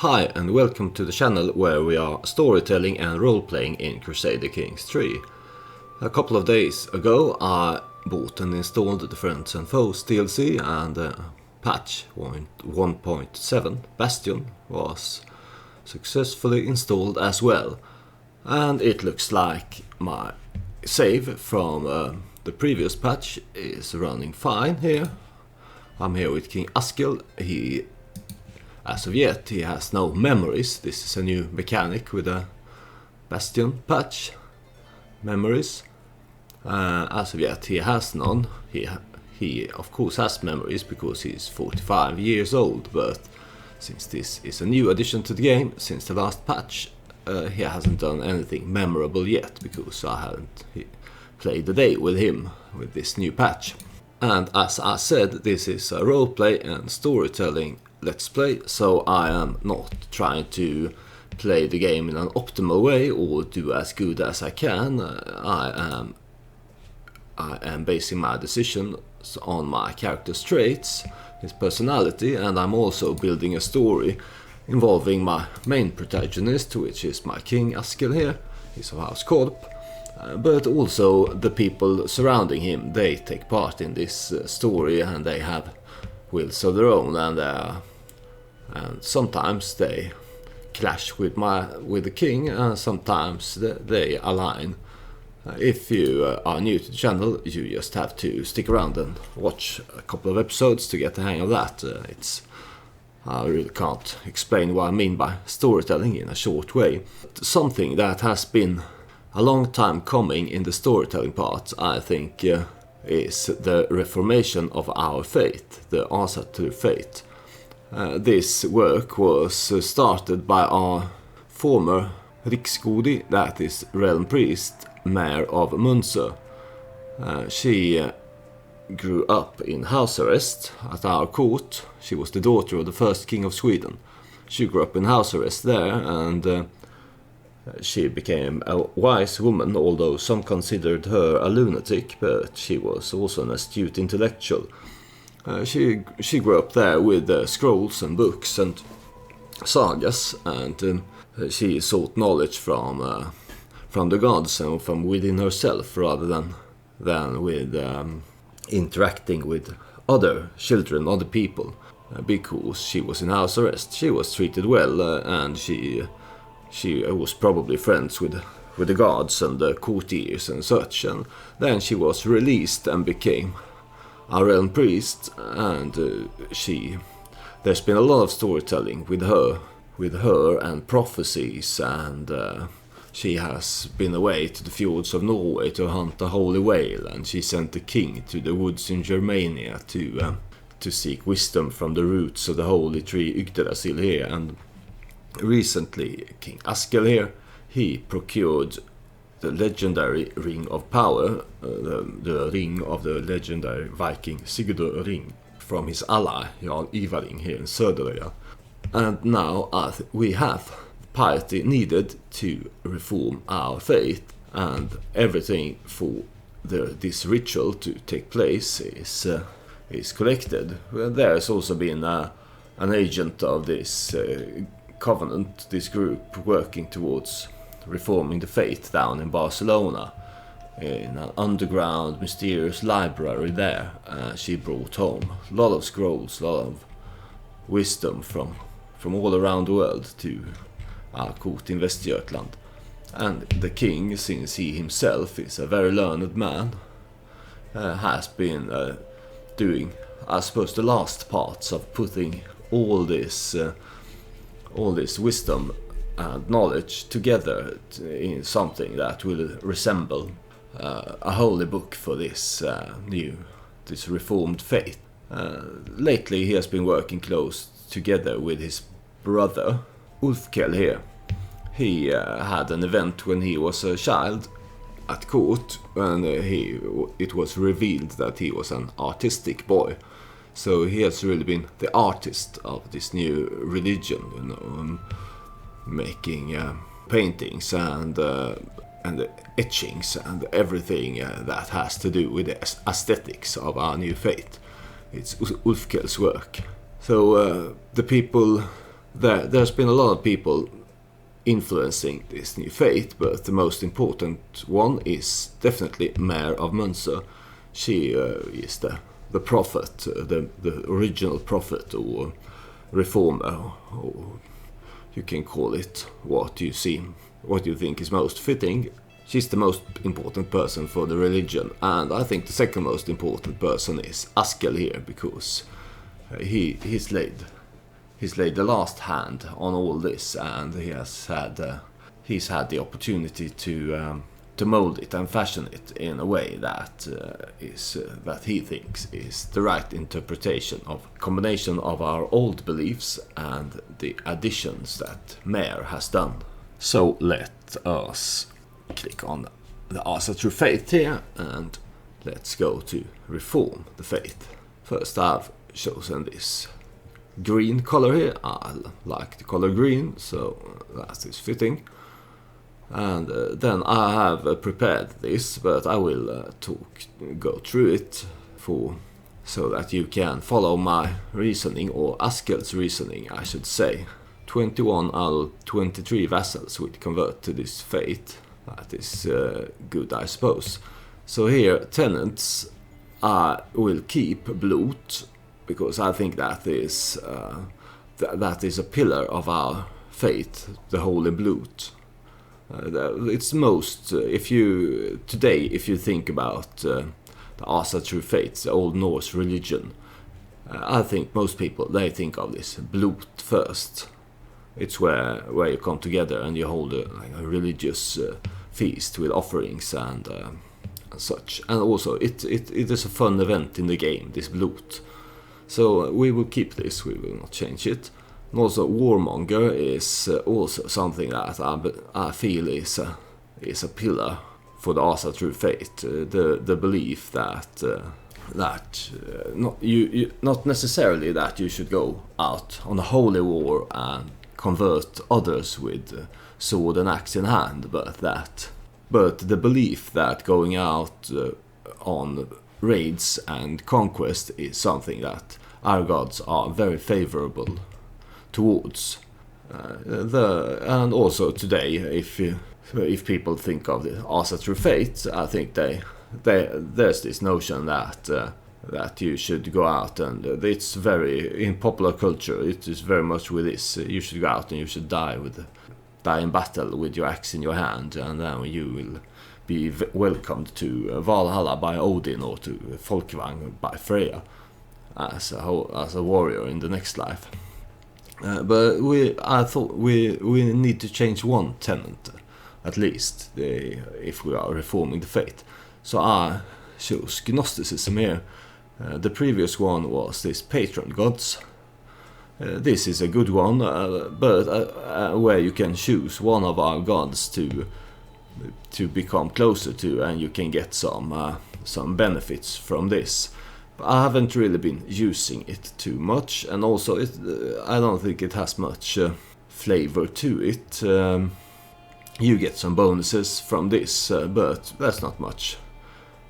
Hi and welcome to the channel where we are storytelling and role-playing in Crusader Kings 3. A couple of days ago I bought and installed the Friends and Foes DLC, and patch 1.7 Bastion was successfully installed as well. And it looks like my save from the previous patch is running fine here. I'm here with King Askill. As of yet, he has no memories. This is a new mechanic with a Bastion patch. Memories. As of yet, he has none. He of course has memories because he's 45 years old, but since this is a new addition to the game, since the last patch, he hasn't done anything memorable yet because I haven't played the day with him with this new patch. And as I said, this is a roleplay and storytelling let's play, so I am not trying to play the game in an optimal way or do as good as I can. I am basing my decisions on my character's traits, his personality, and I'm also building a story involving my main protagonist, which is my King Askill here. He's of House Korp. But also the people surrounding him, they take part in this story and they have wills of their own, and sometimes they clash with the king, and sometimes they align. If you are new to the channel, you just have to stick around and watch a couple of episodes to get the hang of that. I really can't explain what I mean by storytelling in a short way. Something that has been a long time coming in the storytelling part, I think, is the Reformation of our faith, the asatru faith. This work was started by our former riksgodi, that is realm priest, Mayor of Munster. She grew up in house arrest at our court. She was the daughter of the first king of Sweden. She grew up in house arrest there, and she became a wise woman, although some considered her a lunatic, but she was also an astute intellectual. She grew up there with scrolls and books and sagas, and she sought knowledge from the gods and from within herself rather than with interacting with other children, other people. Because she was in house arrest, she was treated well, and she was probably friends with the gods and the courtiers and such, and then she was released and became a realm priest, and there's been a lot of storytelling with her and prophecies, and she has been away to the fjords of Norway to hunt a holy whale, and she sent the king to the woods in Germania to seek wisdom from the roots of the holy tree Yggdrasil here. And recently, King Askill here, he procured the legendary Ring of Power, the ring of the legendary Viking Sigurdur ring, from his ally Jarl Ivaring here in Söderöja. And now we have piety needed to reform our faith, and everything for this ritual to take place is collected. Well, there has also been an agent of this covenant, this group, working towards reforming the faith down in Barcelona in an underground mysterious library there. She brought home a lot of scrolls, a lot of wisdom from all around the world to our court in Västergötland. And the king, since he himself is a very learned man, has been doing, I suppose, the last parts of putting all this wisdom and knowledge together in something that will resemble a holy book for this reformed faith. Lately he has been working close together with his brother Ulfkel here. He had an event when he was a child at court, and it was revealed that he was an artistic boy. So he has really been the artist of this new religion, making paintings and etchings and everything that has to do with the aesthetics of our new faith. It's Ulfkel's work. So the people there's been a lot of people influencing this new faith, but the most important one is definitely Mare of Munster. She is the prophet, the original prophet, or reformer, or you can call it what you think is most fitting. She's the most important person for the religion, and I think the second most important person is Askel here, because he's laid the last hand on all this, and he's had the opportunity to mold it and fashion it in a way that that he thinks is the right interpretation of a combination of our old beliefs and the additions that Mare has done. So let us click on the asatru faith here, and let's go to reform the faith. First, I've chosen this green color here. I like the color green, so that is fitting. And then I have prepared this, but I will go through it so that you can follow my reasoning, or Askel's reasoning, I should say. 21 out of 23 vassals will convert to this faith. That is good, I suppose. So here, tenants will keep bloat, because I think that is a pillar of our faith, the holy bloat. It's most if you think about the asatru faith, the old Norse religion, I think most people, they think of this bloat first. It's where you come together and you hold a religious feast with offerings and such. And also it is a fun event in the game, this bloat. So we will keep this, we will not change it. And also warmonger is also something that I feel is a pillar for the asatru faith. The belief that not necessarily that you should go out on a holy war and convert others with sword and axe in hand, but the belief that going out on raids and conquest is something that our gods are very favorable towards. And also today, if people think of the asatru faith, I think there's this notion that you should go out, and it's very in popular culture. It is very much with this. You should go out and you should die in battle with your axe in your hand, and then you will be welcomed to Valhalla by Odin, or to Folkvang by Freya, as a warrior in the next life. But I thought we need to change one tenant, at least, if we are reforming the faith. So I chose Gnosticism here. The previous one was this Patron Gods. This is a good one, but where you can choose one of our gods to become closer to, and you can get some benefits from this. I haven't really been using it too much, and also I don't think it has much flavor to it. You get some bonuses from this, but that's not much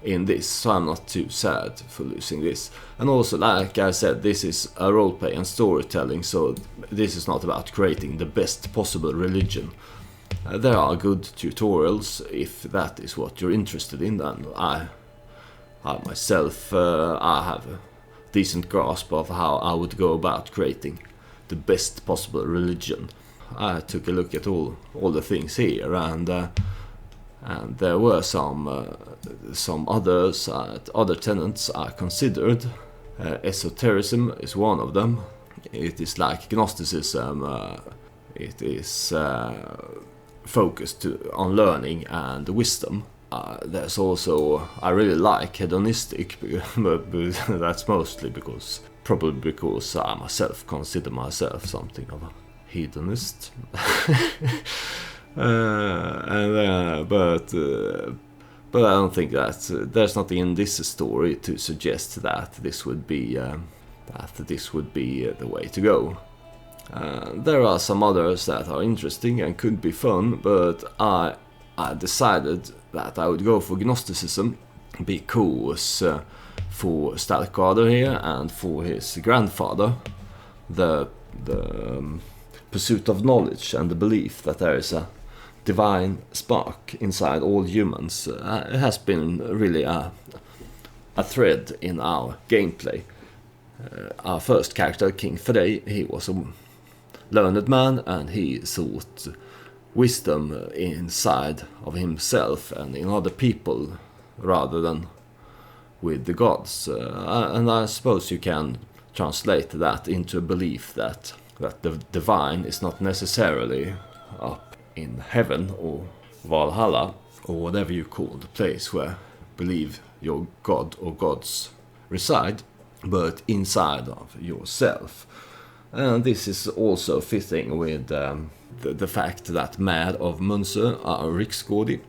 in this, so I'm not too sad for losing this. And also, like I said, this is a roleplay and storytelling, so this is not about creating the best possible religion. There are good tutorials if that is what you're interested in, and I myself, I have a decent grasp of how I would go about creating the best possible religion. I took a look at all the things here, and there were some other tenets I considered. Esotericism is one of them. It is like Gnosticism. It is focused on learning and wisdom. There's also, I really like hedonistic, but that's mostly because I myself consider myself something of a hedonist. But I don't think that there's nothing in this story to suggest that this would be the way to go. There are some others that are interesting and could be fun, but I decided that I would go for Gnosticism because for Starkadr here and for his grandfather, the pursuit of knowledge and the belief that there is a divine spark inside all humans has been really a thread in our gameplay. Our first character, King Frey, he was a learned man, and he sought wisdom inside of himself and in other people rather than with the gods. And I suppose you can translate that into a belief that the divine is not necessarily up in heaven or Valhalla or whatever you call the place where believe your god or gods reside, but inside of yourself. And this is also fitting with the fact that Mad of Munster, Riksgårdi,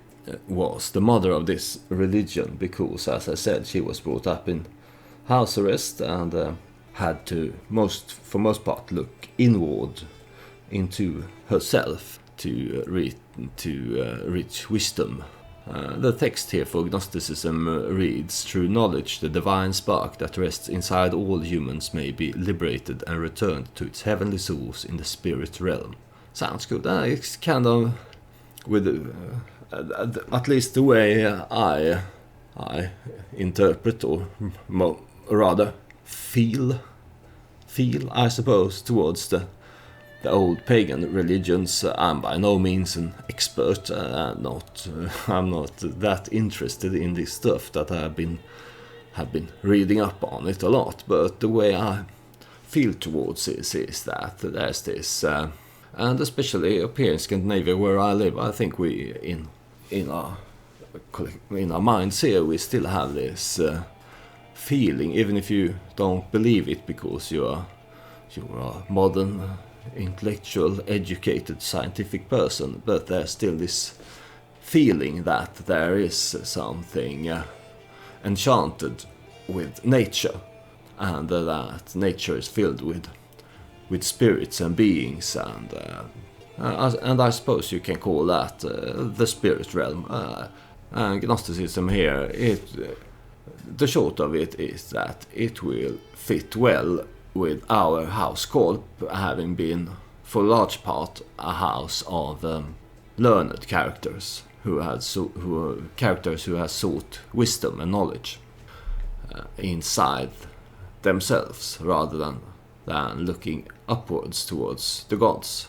was the mother of this religion, because, as I said, she was brought up in house arrest and had to, for most part, look inward into herself to reach wisdom. The text here for Gnosticism reads, "Through knowledge, the divine spark that rests inside all humans may be liberated and returned to its heavenly source in the spirit realm." Sounds good. It's kind of, with at least the way I interpret, or rather feel, I suppose, towards the old pagan religions. I'm by no means an expert. I'm not that interested in this stuff that have been reading up on it a lot. But the way I feel towards it is that there's this, and especially up here in Scandinavia where I live, I think we in our minds here we still have this feeling, even if you don't believe it because you're a modern, intellectual, educated, scientific person, but there's still this feeling that there is something enchanted with nature, and that nature is filled with spirits and beings, and I suppose you can call that the spirit realm. Gnosticism here, the short of it is that it will fit well with our House Korp, having been for a large part a house of learned characters who have sought wisdom and knowledge inside themselves rather than looking upwards towards the gods.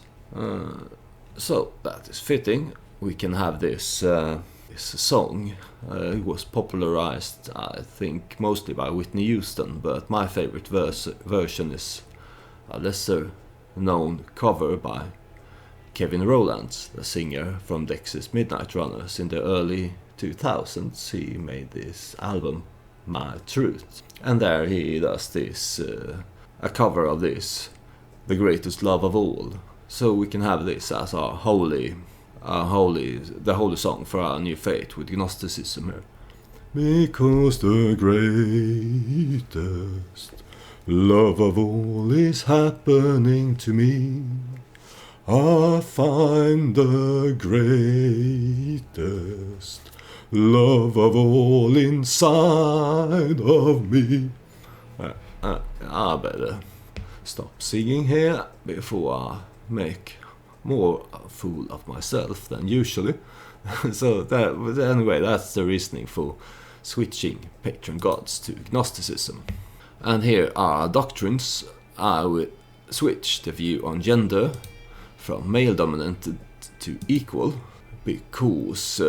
So that is fitting. We can have this song. It was popularized, I think, mostly by Whitney Houston, but my favorite version is a lesser known cover by Kevin Rowlands, the singer from Dexys Midnight Runners. In the early 2000s he made this album, My Truth, and there he does this a cover of this, The Greatest Love of All. So we can have this as the holy song for our new faith with Gnosticism here. Because the greatest love of all is happening to me, I find the greatest love of all inside of me. I better stop singing here before I make more a fool of myself than usually. So anyway, that's the reasoning for switching Patron Gods to Gnosticism. And here are doctrines. I will switch the view on gender from male dominant to equal, because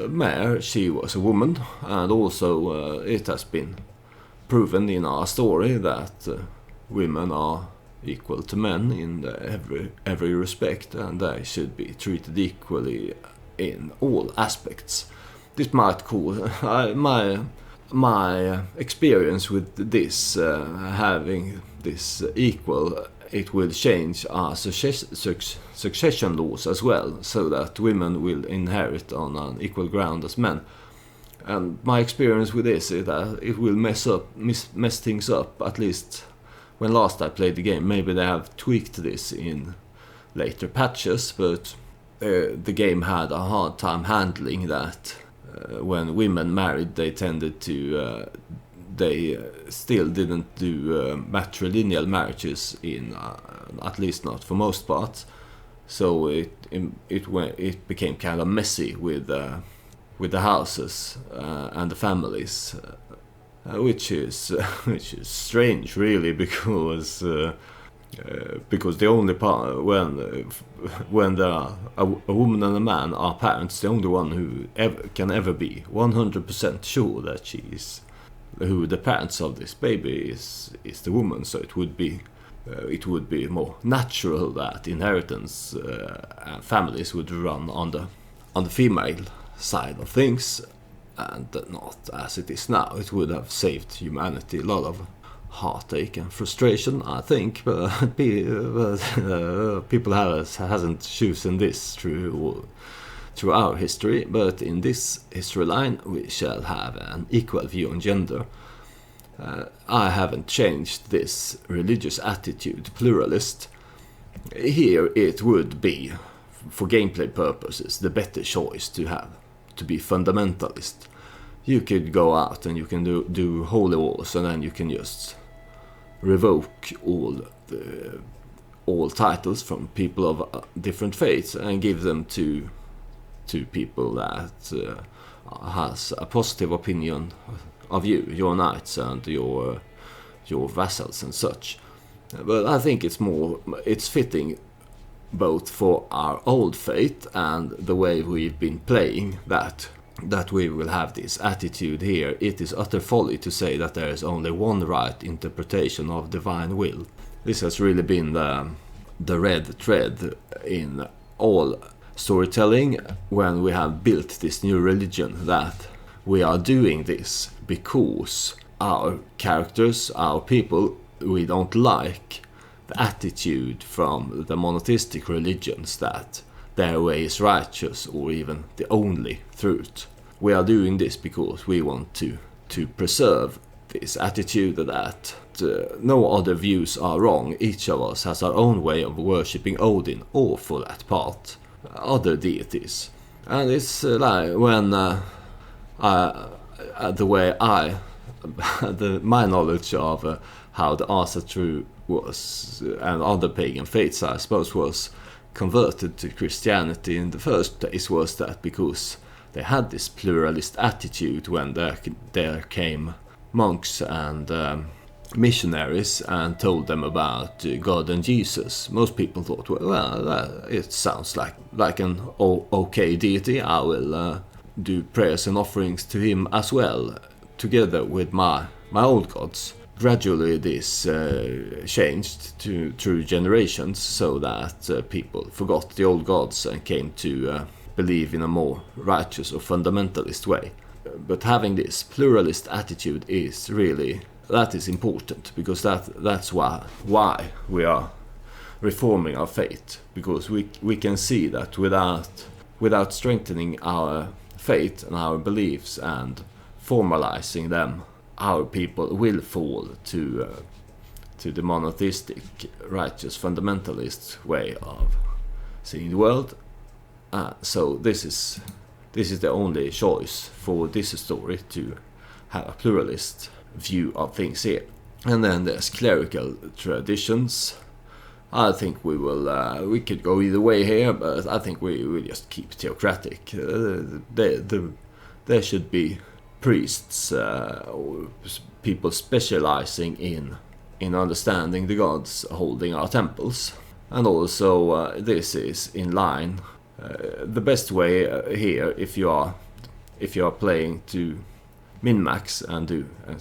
Mare, she was a woman, and also it has been proven in our story that women are equal to men in every respect, and they should be treated equally in all aspects. This might cause my experience with this, having this equal, it will change our succession laws as well, so that women will inherit on an equal ground as men. And my experience with this is that it will mess things up, at least when last I played the game. Maybe they have tweaked this in later patches, but the game had a hard time handling that. When women married, they tended to they still didn't do matrilineal marriages in at least not for most parts, So it became kind of messy with the houses and the families, which is which is strange, really, because the only part when there are a woman and a man are parents, the only one who can ever be 100% sure that who the parents of this baby is the woman. So it would be more natural that inheritance and families would run on the female side of things, and not as it is now. It would have saved humanity a lot of heartache and frustration, I think, but people hasn't chosen this through our history. But in this history line we shall have an equal view on gender. I haven't changed this religious attitude pluralist. Here it would be, for gameplay purposes, the better choice to be fundamentalist. You could go out and you can do holy wars, and then you can just revoke all titles from people of different faiths and give them to people that has a positive opinion of you, your knights and your vassals and such. But I think it's fitting both for our old faith and the way we've been playing that we will have this attitude here. It is utter folly to say that there is only one right interpretation of divine will. This has really been the red thread in all storytelling when we have built this new religion, that we are doing this because our characters, our people, we don't like the attitude from the monotheistic religions that their way is righteous or even the only truth. We are doing this because we want to preserve this attitude that no other views are wrong. Each of us has our own way of worshipping Odin, or for that part, other deities. And it's like when my knowledge of how the asatru was, and other pagan faiths, I suppose, was converted to Christianity in the first place, was that because they had this pluralist attitude when there came monks and missionaries and told them about God and Jesus. Most people thought, well, it sounds like an okay deity. I will do prayers and offerings to him as well, together with my old gods. Gradually this changed through generations, so that people forgot the old gods and came to believe in a more righteous or fundamentalist way. But having this pluralist attitude is important, because that's why we are reforming our faith, because we can see that without strengthening our faith and our beliefs and formalizing them, our people will fall to the monotheistic, righteous, fundamentalist way of seeing the world. So this is the only choice for this story, to have a pluralist view of things here. And then there's clerical traditions. I think we could go either way here, but I think we will just keep theocratic. There should be priests, or people specializing in understanding the gods, holding our temples. And also this is in line. The best way here, if you are playing to min-max and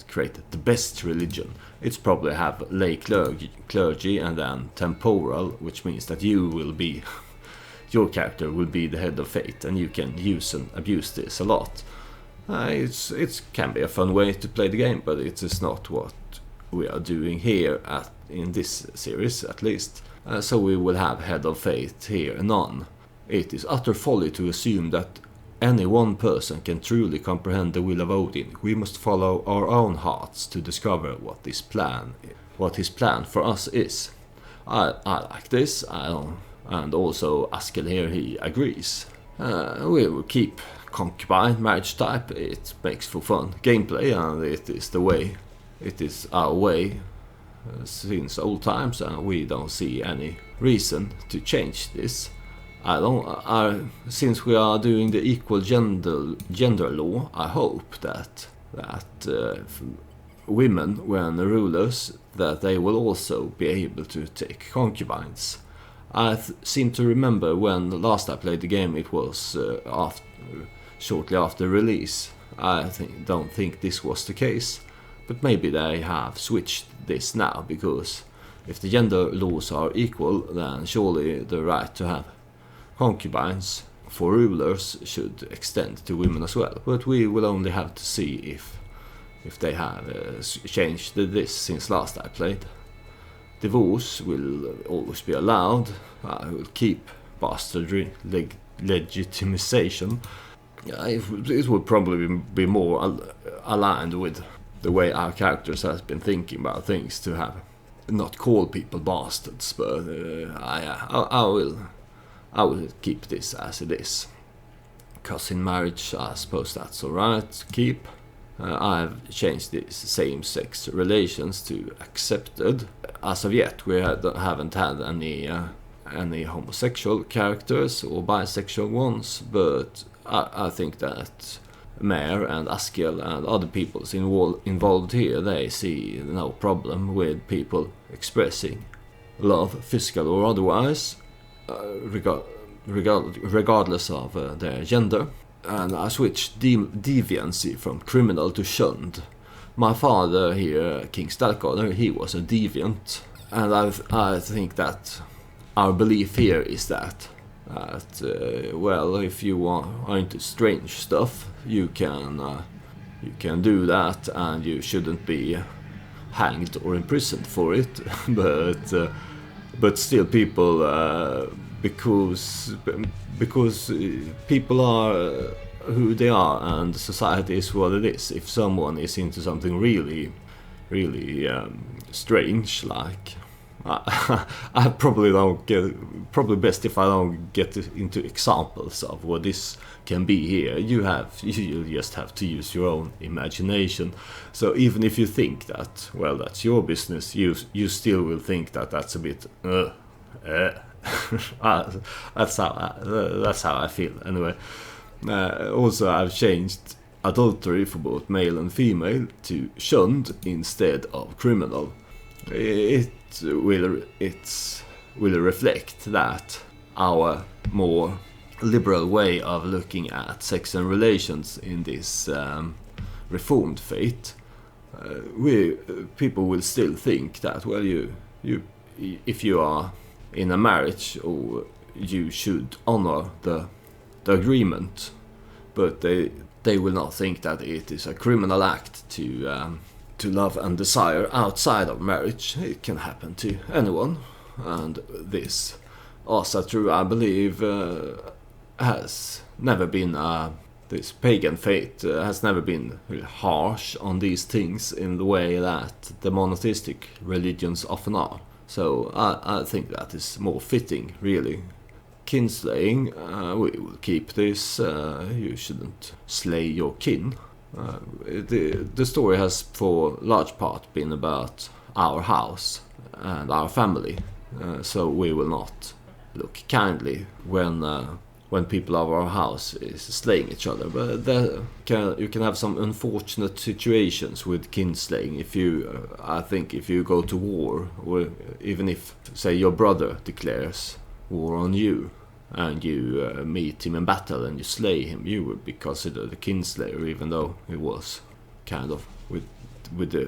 create the best religion, it's probably have lay clergy and then temporal, which means that your character will be the head of faith, and you can use and abuse this a lot. It can be a fun way to play the game, but it is not what we are doing here in this series, at least. So we will have head of faith here, none. It is utter folly to assume that any one person can truly comprehend the will of Odin. We must follow our own hearts to discover what his plan for us is. I like this, and also Askel here, he agrees. We will keep concubine marriage type. It makes for fun gameplay, and it is our way since old times, and we don't see any reason to change this. Since we are doing the equal gender law, I hope that women, when rulers, that they will also be able to take concubines. I seem to remember when last I played the game, it was shortly after release. I don't think this was the case, but maybe they have switched this now, because if the gender laws are equal, then surely the right to have concubines for rulers should extend to women as well. But we will only have to see if they have changed this since last I played. Divorce will always be allowed. I will keep bastardry legitimization. It would probably be more aligned with the way our characters have been thinking about things, to have not call people bastards, but I will keep this as it is. Cousin marriage, I suppose that's alright to keep. I've changed these same-sex relations to accepted. As of yet, we haven't had any homosexual characters or bisexual ones, but I think that Mayor and Askiel and other people involved here, they see no problem with people expressing love, physical or otherwise, regardless of their gender. And I switched deviancy from criminal to shunned. My father here, King Stalkadr, he was a deviant, and I think that our belief here is that well, if you are into strange stuff, you can do that, and you shouldn't be hanged or imprisoned for it. But still, people because people are who they are, and society is what it is. If someone is into something really strange, like I probably best if I don't get into examples of what this can be here. You just have to use your own imagination. So even if you think that, well, that's your business, you still will think that that's a bit that's how I feel anyway. Also, I've changed adultery for both male and female to shunned instead of criminal. It will reflect that our more liberal way of looking at sex and relations in this reformed faith. People will still think that, well, if you are in a marriage, or you should honor the agreement, but they will not think that it is a criminal act to love and desire outside of marriage. It can happen to anyone, and this asatru, I believe, has never been this pagan faith has never been really harsh on these things in the way that the monotheistic religions often are. So I think that is more fitting, really. Kinslaying, we will keep this. You shouldn't slay your kin. The story has for large part been about our house and our family, so we will not look kindly when people of our house is slaying each other. But you can have some unfortunate situations with kinslaying. I think if you go to war, or even if, say, your brother declares war on you, and you meet him in battle and you slay him, you would be considered a kinslayer, even though it was kind of with the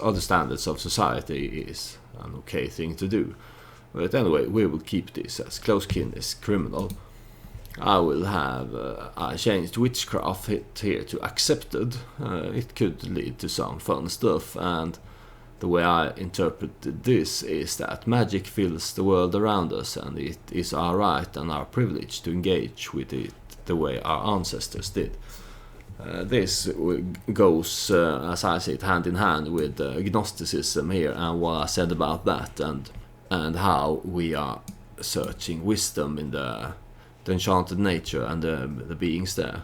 other standards of society is an okay thing to do. But anyway, we will keep this as close kin is criminal. I changed witchcraft here to accepted. It could lead to some fun stuff, and the way I interpreted this is that magic fills the world around us, and it is our right and our privilege to engage with it the way our ancestors did. This goes, as I see it, hand in hand with Gnosticism here, and what I said about that, and how we are searching wisdom in the enchanted nature and the beings there.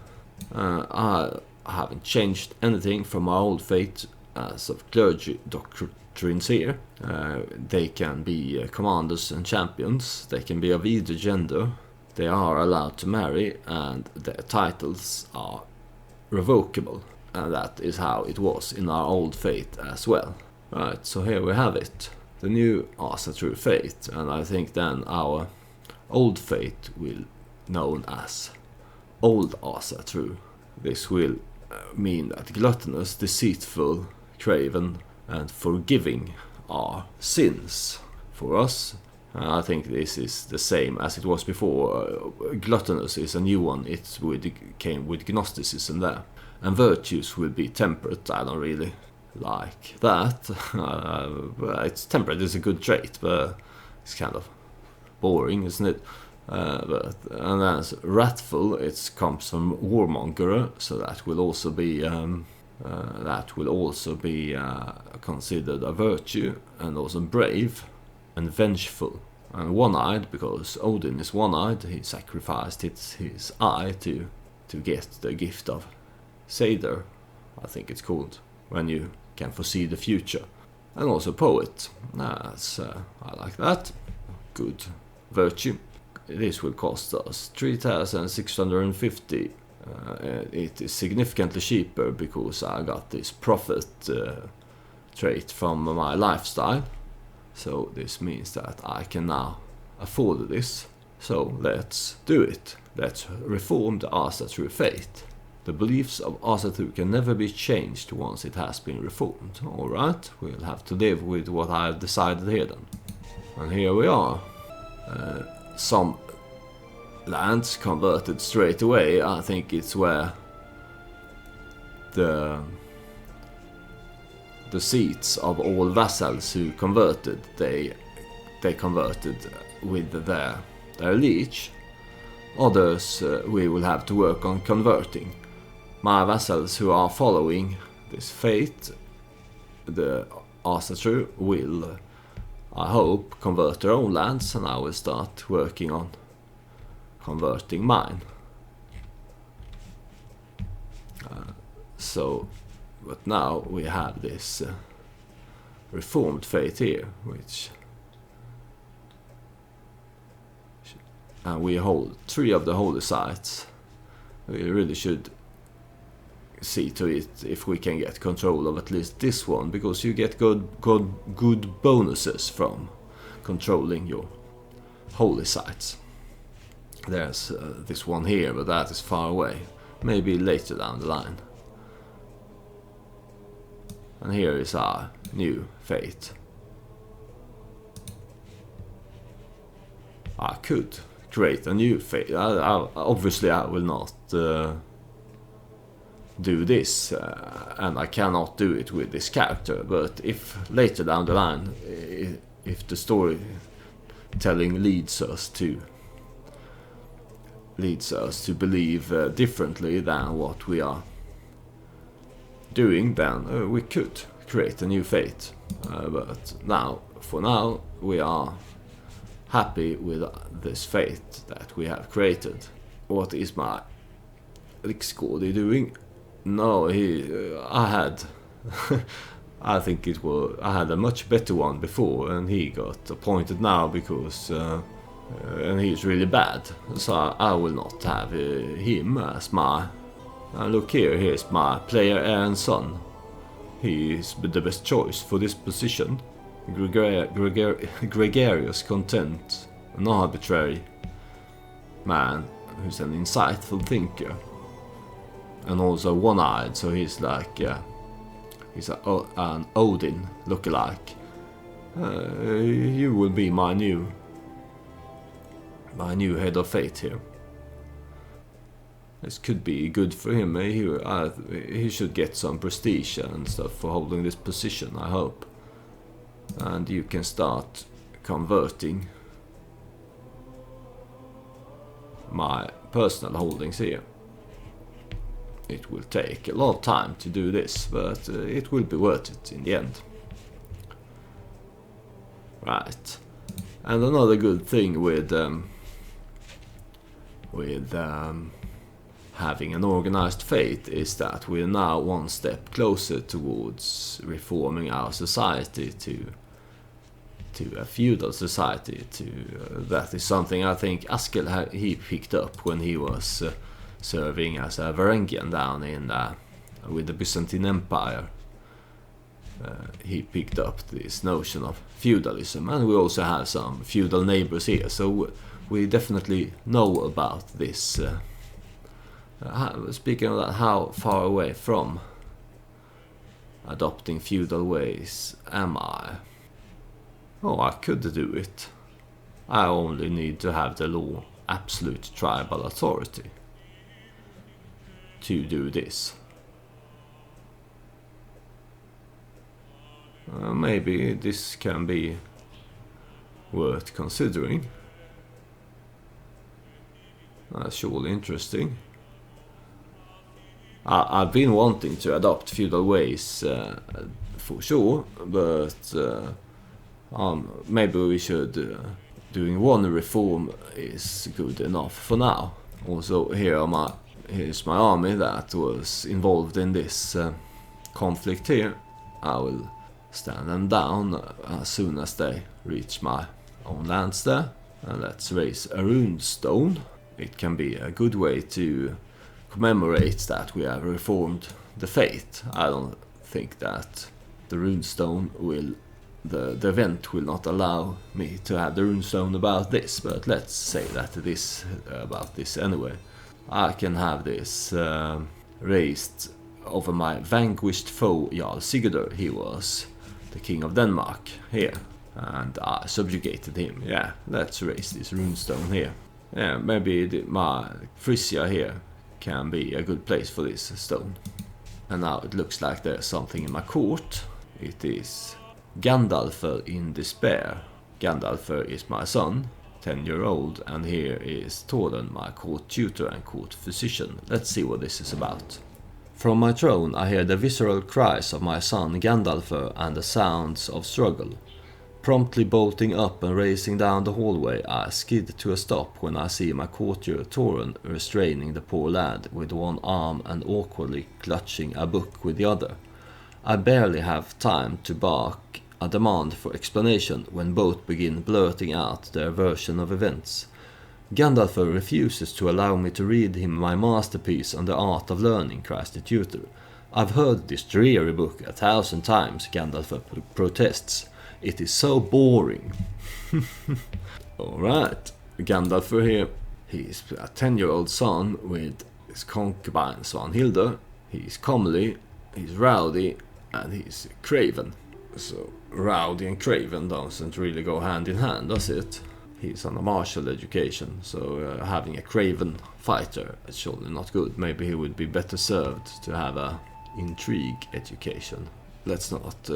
I haven't changed anything from our old faith as of clergy doctrines here. They can be commanders and champions. They can be of either gender. they are allowed to marry and their titles are revocable. And that is how it was in our old faith as well. Right, so here we have it. The new asatru faith, and I think then our old faith will known as old asatru. This will mean that gluttonous, deceitful, craven, and forgiving are sins for us. I think this is the same as it was before. Gluttonous is a new one. It came with Gnosticism there. And virtues will be temperate. I don't really like that. It's temperate is a good trait, but it's kind of boring, isn't it? And then wrathful, it comes from warmonger, so that will also be considered a virtue, and also brave and vengeful. And one-eyed, because Odin is one-eyed, he sacrificed his eye to get the gift of Seder, I think it's called, when you can foresee the future. And also poet. I like that. Good virtue. This will cost us 3,650. It is significantly cheaper because I got this profit trait from my lifestyle. So this means that I can now afford this. So let's do it. Let's reform the asatru faith. The beliefs of asatru can never be changed once it has been reformed. Alright, we'll have to live with what I've decided here then. And here we are. Some lands converted straight away. I think it's where the seats of all vassals who converted, they converted with their liege. Others we will have to work on converting. My vassals who are following this faith, the asatru, will, I hope, convert their own lands, and I will start working on converting mine. But now we have this reformed faith here, and we hold 3 of the holy sites. We really should see to it if we can get control of at least this one, because you get good bonuses from controlling your holy sites. There's this one here, but that is far away. Maybe later down the line. And here is our new faith. I could create a new faith. Obviously I will not do this, and I cannot do it with this character, but if later down the line, if the storytelling leads us to believe differently than what we are doing, then we could create a new faith. But for now, we are happy with this faith that we have created. What is my Riksgård doing? No, I had I think I had a much better one before, and he got appointed now because and he's really bad, so I will not have him as my... look here, here's my player Aaron's son. He is the best choice for this position. Gregarious content, an arbitrary man who's an insightful thinker, and also one-eyed, so he's like he's an Odin lookalike. You will be my new head of fate here. This could be good for him. He should get some prestige and stuff for holding this position, I hope. And you can start converting my personal holdings here. It will take a lot of time to do this, but it will be worth it in the end. Right. And another good thing with having an organized faith is that we're now one step closer towards reforming our society to a feudal society. That is something I think Askel he picked up when he was serving as a Varangian down in with the Byzantine Empire. He picked up this notion of feudalism, and we also have some feudal neighbors here, so we definitely know about this. Speaking of that, how far away from adopting feudal ways am I? Oh, I could do it. I only need to have the law absolute tribal authority to do this. Maybe this can be worth considering. That's surely interesting. I've been wanting to adopt feudal ways for sure, but maybe we should doing one reform is good enough for now. Also, here's my army that was involved in this conflict here. I will stand them down as soon as they reach my own lands there. And let's raise a rune stone. It can be a good way to commemorate that we have reformed the faith. I don't think that the runestone will, the event will not allow me to have the runestone about this, but let's say that it is about this anyway. I can have this raised over my vanquished foe Jarl Sigurdur. He was the king of Denmark here, and I subjugated him. Yeah, let's raise this runestone here. Yeah, maybe my Frisia here can be a good place for this stone. And now it looks like there's something in my court. It is Gandalfer in despair. Gandalfer is my son, 10-year-old, and here is Thorin, my court tutor and court physician. Let's see what this is about. From my throne I hear the visceral cries of my son Gandalfer and the sounds of struggle. Promptly bolting up and racing down the hallway, I skid to a stop when I see my courtier Thorin restraining the poor lad with one arm and awkwardly clutching a book with the other. I barely have time to bark a demand for explanation when both begin blurting out their version of events. Gandalfer refuses to allow me to read him my masterpiece on the art of learning, cries the tutor. I've heard this dreary book 1,000 times, Gandalfer protests. It is so boring. Alright, Gandalfer here. He's a 10-year-old son with his concubine Svanhilda. He's comely, he's rowdy, and he's craven. So rowdy and craven doesn't really go hand in hand, does it? He's on a martial education, so having a craven fighter is surely not good. Maybe he would be better served to have a intrigue education. Let's not...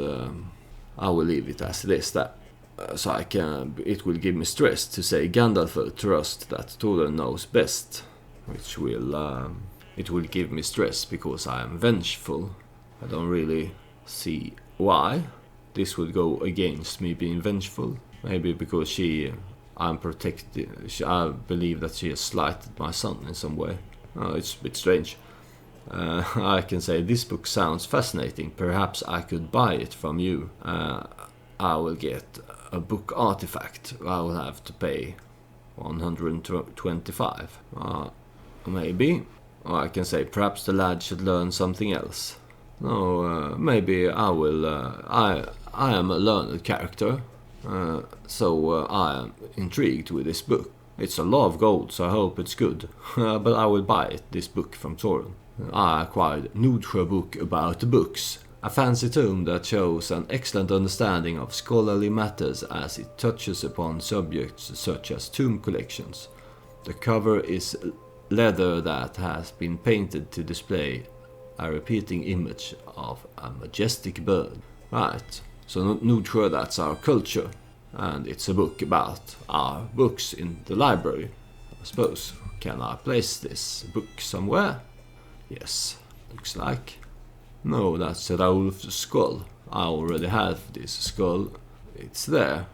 I will leave it as it is. It will give me stress to say Gandalf trust that Thorin knows best, which will it will give me stress because I am vengeful. I don't really see why this would go against me being vengeful. Maybe because I'm protected. I believe that she has slighted my son in some way. It's a bit strange. I can say this book sounds fascinating. Perhaps I could buy it from you. I will get a book artifact. I will have to pay 125. Maybe. Or I can say perhaps the lad should learn something else. No, maybe I will. I am a learned character, so I am intrigued with this book. It's a lot of gold, so I hope it's good. But I will buy this book from Thorin. I acquired Norse book about books, a fancy tome that shows an excellent understanding of scholarly matters as it touches upon subjects such as tomb collections. The cover is leather that has been painted to display a repeating image of a majestic bird. Right, so Norse, that's our culture, and it's a book about our books in the library, I suppose. Can I place this book somewhere? Yes, looks like. No, that's Raulf's skull. I already have this skull. It's there.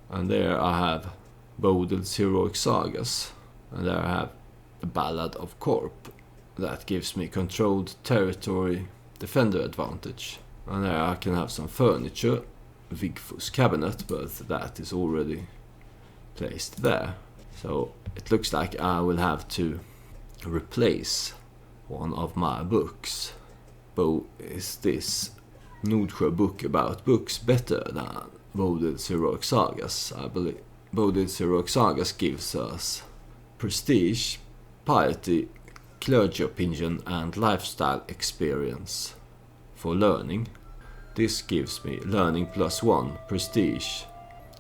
And there I have Bodil's heroic sagas. And there I have the Ballad of Korp. That gives me controlled territory defender advantage. And there I can have some furniture. Vigfús cabinet, but that is already placed there. So it looks like I will have to replace one of my books. But is this Nordsjö book about books better than Bodil's Heroic Sagas? I believe Bodil's Heroic Sagas gives us prestige, piety, clergy opinion and lifestyle experience for learning. This gives me learning +1, prestige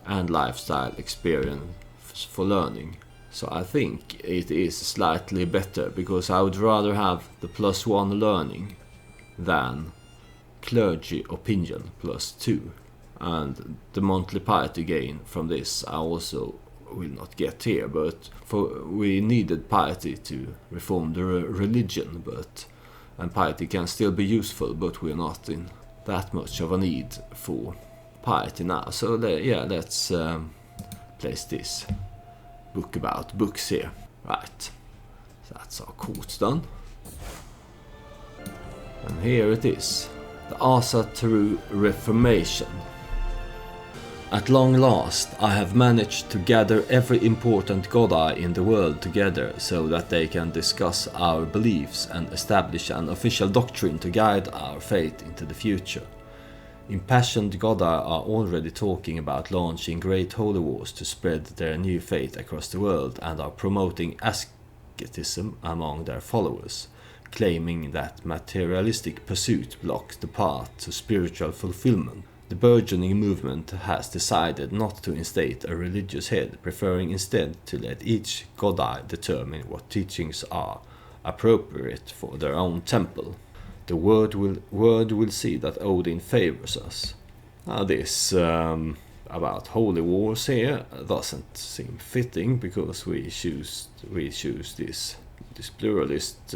and lifestyle experience for learning. So I think it is slightly better, because I would rather have the +1 learning than clergy opinion +2. And the monthly piety gain from this I also will not get here, but we needed piety to reform the religion, and piety can still be useful, but we're not in that much of a need for piety now. So let's place this book about books here. Right, so that's our court done. And here it is, the asatru Reformation. At long last, I have managed to gather every important godai in the world together so that they can discuss our beliefs and establish an official doctrine to guide our fate into the future. Impassioned godai are already talking about launching great holy wars to spread their new faith across the world, and are promoting asceticism among their followers, claiming that materialistic pursuit blocks the path to spiritual fulfillment. The burgeoning movement has decided not to instate a religious head, preferring instead to let each godai determine what teachings are appropriate for their own temple. The world will see that Odin favors us. Now this about holy wars here doesn't seem fitting, because we choose this pluralist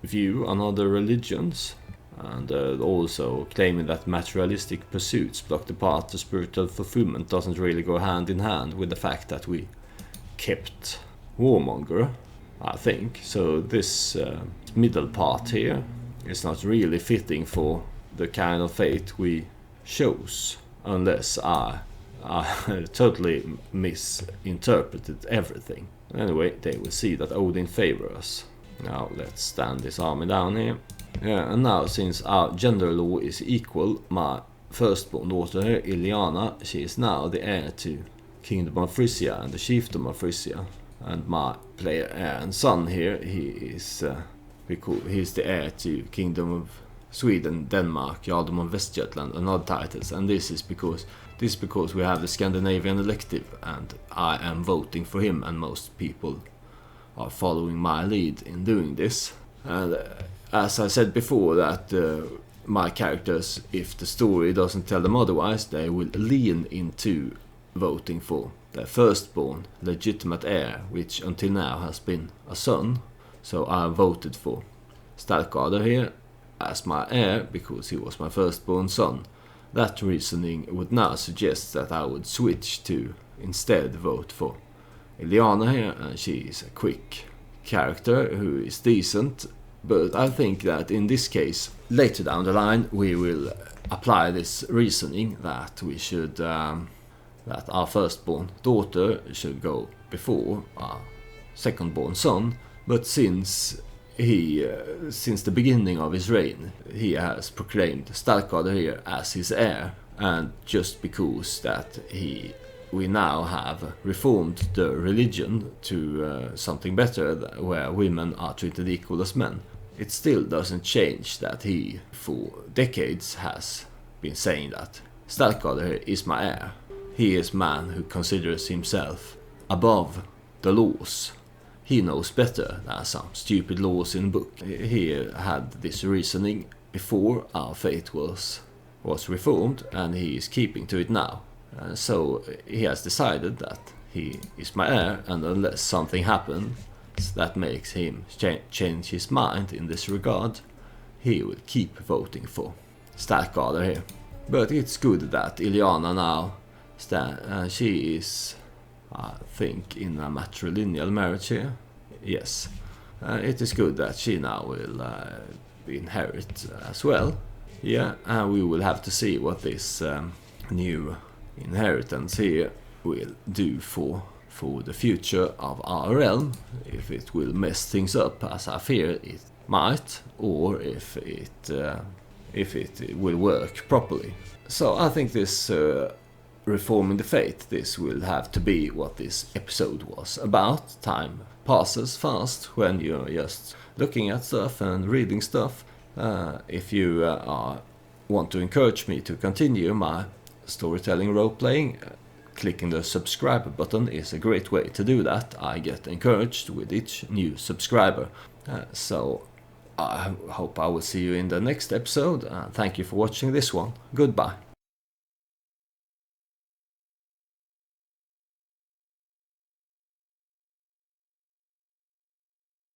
view on other religions. And also claiming that materialistic pursuits block the path to spiritual fulfillment doesn't really go hand in hand with the fact that we kept warmonger, I think. So this middle part here is not really fitting for the kind of fate we chose, unless I totally misinterpreted everything. Anyway, they will see that Odin favors us. Now let's stand this army down here. Yeah, and now, since our gender law is equal, my firstborn daughter here, Iliana, she is now the heir to Kingdom of Frisia and the Chiefdom of Frisia. And my player heir and son here, he's the heir to Kingdom of Sweden, Denmark, Jarldom of Västgötland and other titles. And this is because we have the Scandinavian elective, and I am voting for him, and most people are following my lead in doing this. And as I said before, that my characters, if the story doesn't tell them otherwise, they will lean into voting for their firstborn legitimate heir, which until now has been a son. So I voted for Starkadr here as my heir because he was my firstborn son. That reasoning would now suggest that I would switch to instead vote for Iliana here, and she is a quick character who is decent. But I think that in this case, later down the line, we will apply this reasoning that we should, that our firstborn daughter should go before our secondborn son. But since the beginning of his reign, he has proclaimed Starkadr here as his heir, and just because that we now have reformed the religion to something better, where women are treated equal as men, it still doesn't change that he, for decades, has been saying that Starkadr is my heir. He is a man who considers himself above the laws. He knows better than some stupid laws in the book. He had this reasoning before our faith was reformed, and he is keeping to it now. So he has decided that he is my heir, and unless something happens that makes him change his mind in this regard, he will keep voting for Starkadr here. But it's good that Iliana now she is, I think, in a matrilineal marriage here. Yes, it is good that she now will inherit as well. Yeah, and we will have to see what this new inheritance here will do for the future of our realm, if it will mess things up as I fear it might, or if it will work properly. So I think this Reforming the Faith, this will have to be what this episode was about. Time passes fast when you're just looking at stuff and reading stuff. If you want to encourage me to continue my storytelling role-playing, clicking the subscribe button is a great way to do that. I get encouraged with each new subscriber. So I hope I will see you in the next episode. Thank you for watching this one. Goodbye.